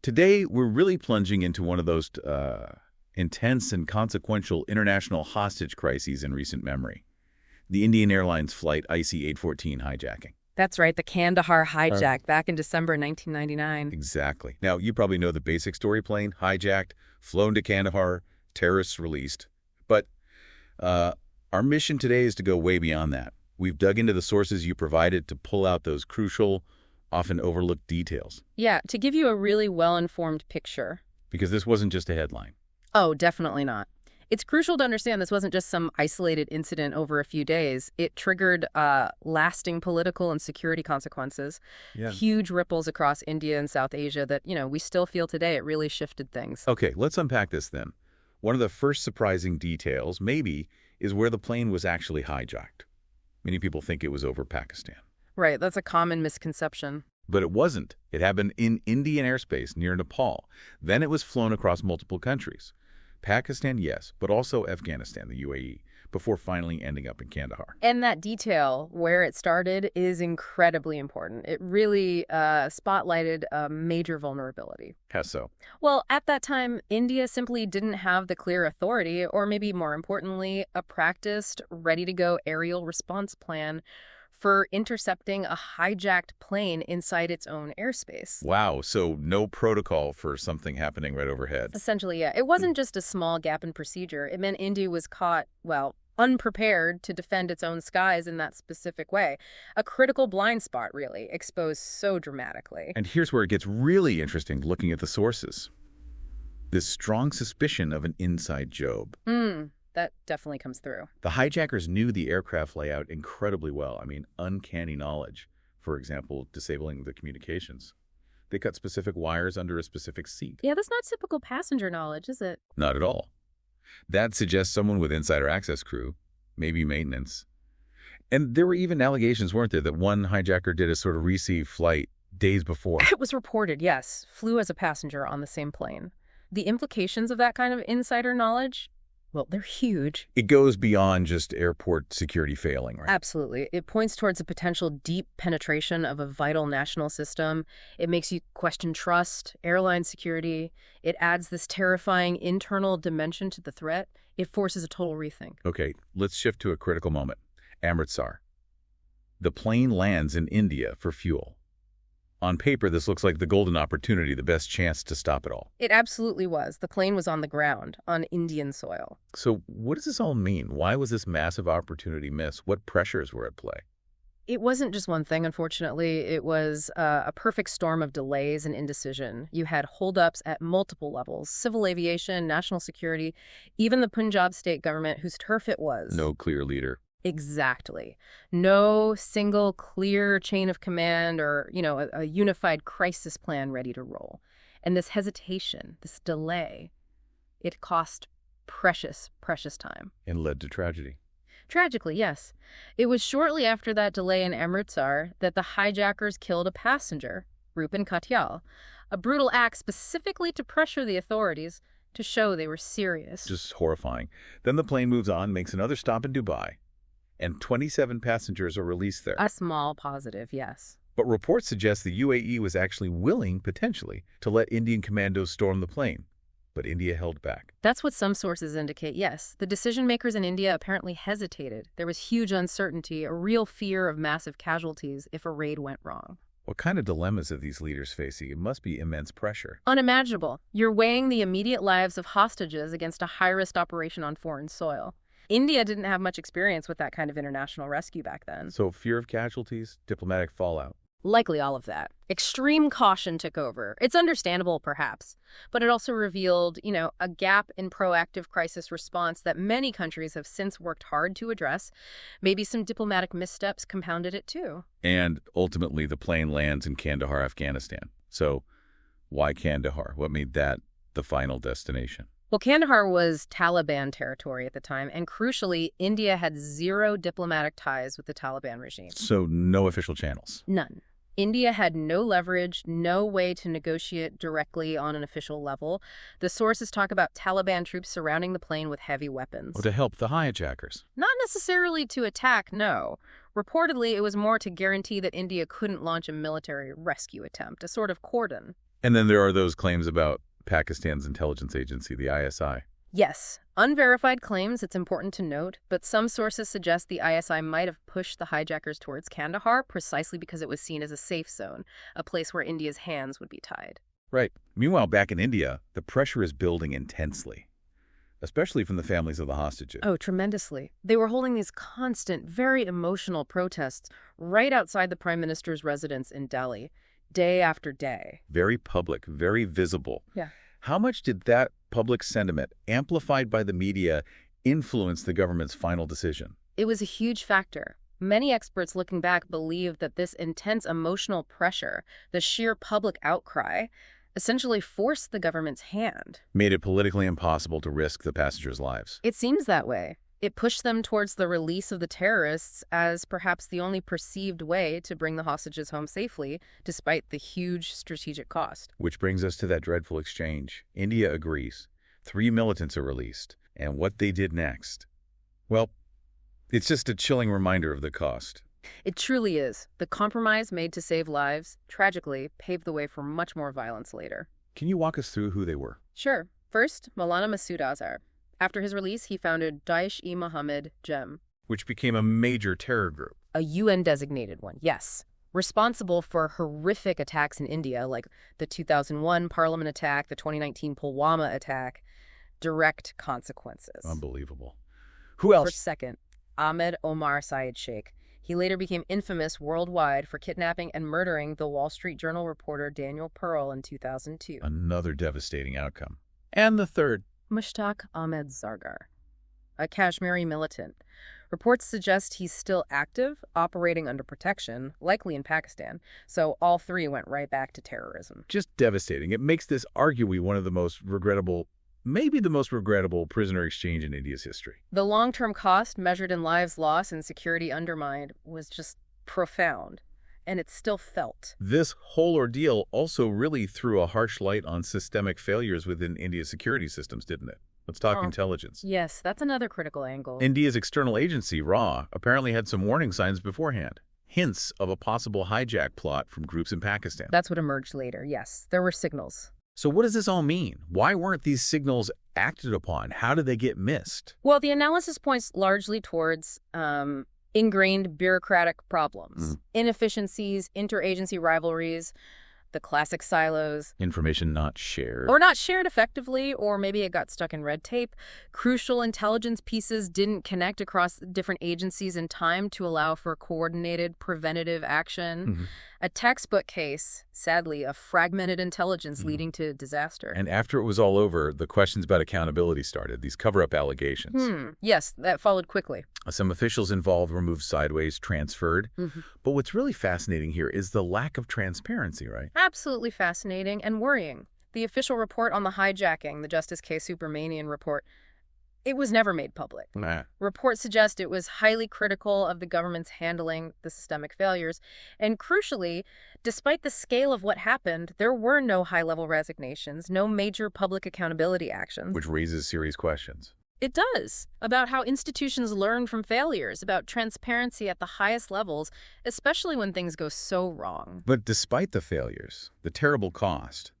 Today, we're really plunging into one of those intense and consequential international hostage crises in recent memory. The Indian Airlines Flight IC-814 hijacking. That's right, the Kandahar Hijack back in December 1999. Exactly. Now, you probably know the basic story: plane hijacked, flown to Kandahar, terrorists released. But our mission today is to go way beyond that. We've dug into the sources you provided to pull out those crucial, often overlooked details. Yeah, to give you a really well-informed picture. Because this wasn't just a headline. Oh, definitely not. It's crucial to understand this wasn't just some isolated incident over a few days. It triggered lasting political and security consequences, huge ripples across India and South Asia that, we still feel today. It really shifted things. Okay, let's unpack this then. One of the first surprising details, maybe, is where the plane was actually hijacked. Many people think it was over Pakistan. Right, that's a common misconception. But it wasn't. It happened in Indian airspace near Nepal. Then it was flown across multiple countries. Pakistan, yes, but also Afghanistan, the UAE, before finally ending up in Kandahar. And that detail, where it started, is incredibly important. It really spotlighted a major vulnerability. How so? Well, at that time, India simply didn't have the clear authority, or maybe more importantly, a practiced, ready-to-go aerial response plan for intercepting a hijacked plane inside its own airspace. Wow, so no protocol for something happening right overhead. Essentially, yeah. It wasn't just a small gap in procedure. It meant India was caught, unprepared to defend its own skies in that specific way. A critical blind spot, really, exposed so dramatically. And here's where it gets really interesting looking at the sources. This strong suspicion of an inside job. That definitely comes through. The hijackers knew the aircraft layout incredibly well. Uncanny knowledge. For example, disabling the communications. They cut specific wires under a specific seat. Yeah, that's not typical passenger knowledge, is it? Not at all. That suggests someone with insider access crew, maybe maintenance. And there were even allegations, weren't there, that one hijacker did a sort of receive flight days before. It was reported, yes. Flew as a passenger on the same plane. The implications of that kind of insider knowledge, well, they're huge. It goes beyond just airport security failing, right? Absolutely. It points towards a potential deep penetration of a vital national system. It makes you question trust, airline security. It adds this terrifying internal dimension to the threat. It forces a total rethink. Okay, let's shift to a critical moment. Amritsar. The plane lands in India for fuel. On paper, this looks like the golden opportunity, the best chance to stop it all. It absolutely was. The plane was on the ground, on Indian soil. So what does this all mean? Why was this massive opportunity missed? What pressures were at play? It wasn't just one thing, unfortunately. It was a perfect storm of delays and indecision. You had holdups at multiple levels: civil aviation, national security, even the Punjab state government, whose turf it was. No clear leader. Exactly. No single clear chain of command or, a unified crisis plan ready to roll. And this hesitation, this delay, it cost precious, precious time. And led to tragedy. Tragically, yes. It was shortly after that delay in Amritsar that the hijackers killed a passenger, Rupin Katyal, a brutal act specifically to pressure the authorities to show they were serious. Just horrifying. Then the plane moves on, makes another stop in Dubai. And 27 passengers are released there. A small positive, yes. But reports suggest the UAE was actually willing, potentially, to let Indian commandos storm the plane. But India held back. That's what some sources indicate, yes. The decision-makers in India apparently hesitated. There was huge uncertainty, a real fear of massive casualties if a raid went wrong. What kind of dilemmas are these leaders facing? It must be immense pressure. Unimaginable. You're weighing the immediate lives of hostages against a high-risk operation on foreign soil. India didn't have much experience with that kind of international rescue back then. So fear of casualties, diplomatic fallout. Likely all of that. Extreme caution took over. It's understandable, perhaps, but it also revealed, a gap in proactive crisis response that many countries have since worked hard to address. Maybe some diplomatic missteps compounded it too. And ultimately, the plane lands in Kandahar, Afghanistan. So why Kandahar? What made that the final destination? Well, Kandahar was Taliban territory at the time, and crucially, India had zero diplomatic ties with the Taliban regime. So no official channels? None. India had no leverage, no way to negotiate directly on an official level. The sources talk about Taliban troops surrounding the plane with heavy weapons. Oh, to help the hijackers? Not necessarily to attack, no. Reportedly, it was more to guarantee that India couldn't launch a military rescue attempt, a sort of cordon. And then there are those claims about Pakistan's intelligence agency, the ISI. Yes, unverified claims, it's important to note, but some sources suggest the ISI might have pushed the hijackers towards Kandahar precisely because it was seen as a safe zone, a place where India's hands would be tied. Right. Meanwhile, back in India, the pressure is building intensely, especially from the families of the hostages. Oh, tremendously. They were holding these constant, very emotional protests right outside the Prime Minister's residence in Delhi, day after day. Very public, very visible. Yeah. How much did that public sentiment, amplified by the media, influence the government's final decision? It was a huge factor. Many experts looking back believe that this intense emotional pressure, the sheer public outcry, essentially forced the government's hand. Made it politically impossible to risk the passengers' lives. It seems that way. It pushed them towards the release of the terrorists as perhaps the only perceived way to bring the hostages home safely, despite the huge strategic cost. Which brings us to that dreadful exchange. India agrees. 3 militants are released. And what they did next? Well, it's just a chilling reminder of the cost. It truly is. The compromise made to save lives, tragically, paved the way for much more violence later. Can you walk us through who they were? Sure. First, Maulana Masood Azhar. After his release, he founded Daesh-e-Mohammed Jem, Which became a major terror group. a UN-designated one, yes. Responsible for horrific attacks in India, like the 2001 Parliament attack, the 2019 Pulwama attack. Direct consequences. Unbelievable. Who else? For second, Ahmed Omar Syed Sheikh. He later became infamous worldwide for kidnapping and murdering the Wall Street Journal reporter Daniel Pearl in 2002. Another devastating outcome. And the third. Mushtaq Ahmed Zargar, a Kashmiri militant. Reports suggest he's still active, operating under protection, likely in Pakistan, so all three went right back to terrorism. Just devastating. It makes this arguably one of the most regrettable, maybe the most regrettable prisoner exchange in India's history. The long-term cost, measured in lives lost and security undermined, was just profound, and it's still felt. This whole ordeal also really threw a harsh light on systemic failures within India's security systems, didn't it? Let's talk intelligence. Yes, that's another critical angle. India's external agency, RAW, apparently had some warning signs beforehand. Hints of a possible hijack plot from groups in Pakistan. That's what emerged later, yes. There were signals. So what does this all mean? Why weren't these signals acted upon? How did they get missed? Well, the analysis points largely towards ingrained bureaucratic problems, inefficiencies, interagency rivalries, the classic silos. Information not shared. Or not shared effectively, or maybe it got stuck in red tape. Crucial intelligence pieces didn't connect across different agencies in time to allow for coordinated preventative action. A textbook case, sadly, of fragmented intelligence leading to disaster. And after it was all over, the questions about accountability started, these cover-up allegations. Yes, that followed quickly. Some officials involved were moved sideways, transferred. But what's really fascinating here is the lack of transparency, right? Absolutely fascinating and worrying. The official report on the hijacking, the Justice K. Subramanian report, it was never made public. Reports suggest it was highly critical of the government's handling the systemic failures. And crucially, despite the scale of what happened, there were no high-level resignations, no major public accountability actions. Which raises serious questions. It does, about how institutions learn from failures, about transparency at the highest levels, especially when things go so wrong. But despite the failures, the terrible cost,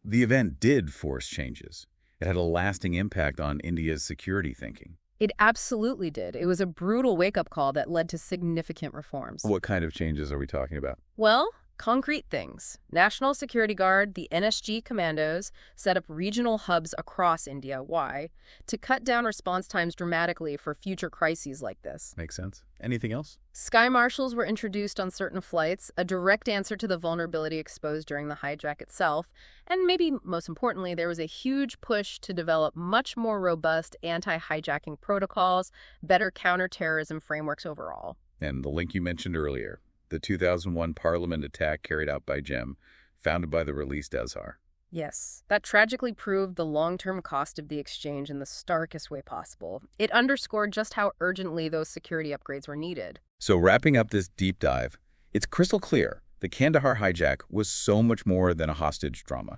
the event did force changes. It had a lasting impact on India's security thinking. It absolutely did. It was a brutal wake-up call that led to significant reforms. What kind of changes are we talking about? Well, concrete things. National Security Guard, the NSG commandos, set up regional hubs across India. Why? To cut down response times dramatically for future crises like this. Makes sense. Anything else? Sky marshals were introduced on certain flights, a direct answer to the vulnerability exposed during the hijack itself. And maybe most importantly, there was a huge push to develop much more robust anti-hijacking protocols, better counterterrorism frameworks overall. And the link you mentioned earlier, the 2001 Parliament attack carried out by Jem, founded by the released Azhar. Yes, that tragically proved the long-term cost of the exchange in the starkest way possible. It underscored just how urgently those security upgrades were needed. So wrapping up this deep dive, it's crystal clear the Kandahar hijack was so much more than a hostage drama.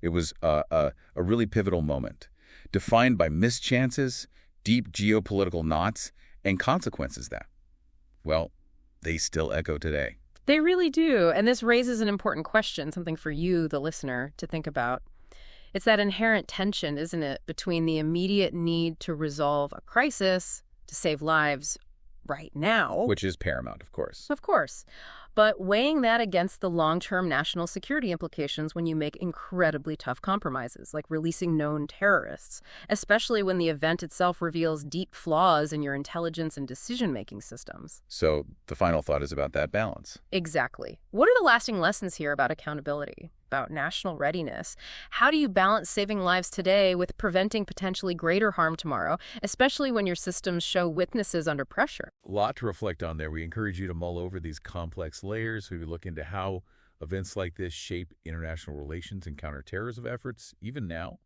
It was a really pivotal moment, defined by mischances, deep geopolitical knots, and consequences that, well, they still echo today. They really do. And this raises an important question, something for you, the listener, to think about. It's that inherent tension, isn't it, between the immediate need to resolve a crisis, to save lives right now. Which is paramount, of course. Of course. But weighing that against the long-term national security implications when you make incredibly tough compromises, like releasing known terrorists, especially when the event itself reveals deep flaws in your intelligence and decision-making systems. So the final thought is about that balance. Exactly. What are the lasting lessons here about accountability, about national readiness? How do you balance saving lives today with preventing potentially greater harm tomorrow, especially when your systems show weaknesses under pressure? A lot to reflect on there. We encourage you to mull over these complex layers. We look into how events like this shape international relations and counterterrorism efforts, even now.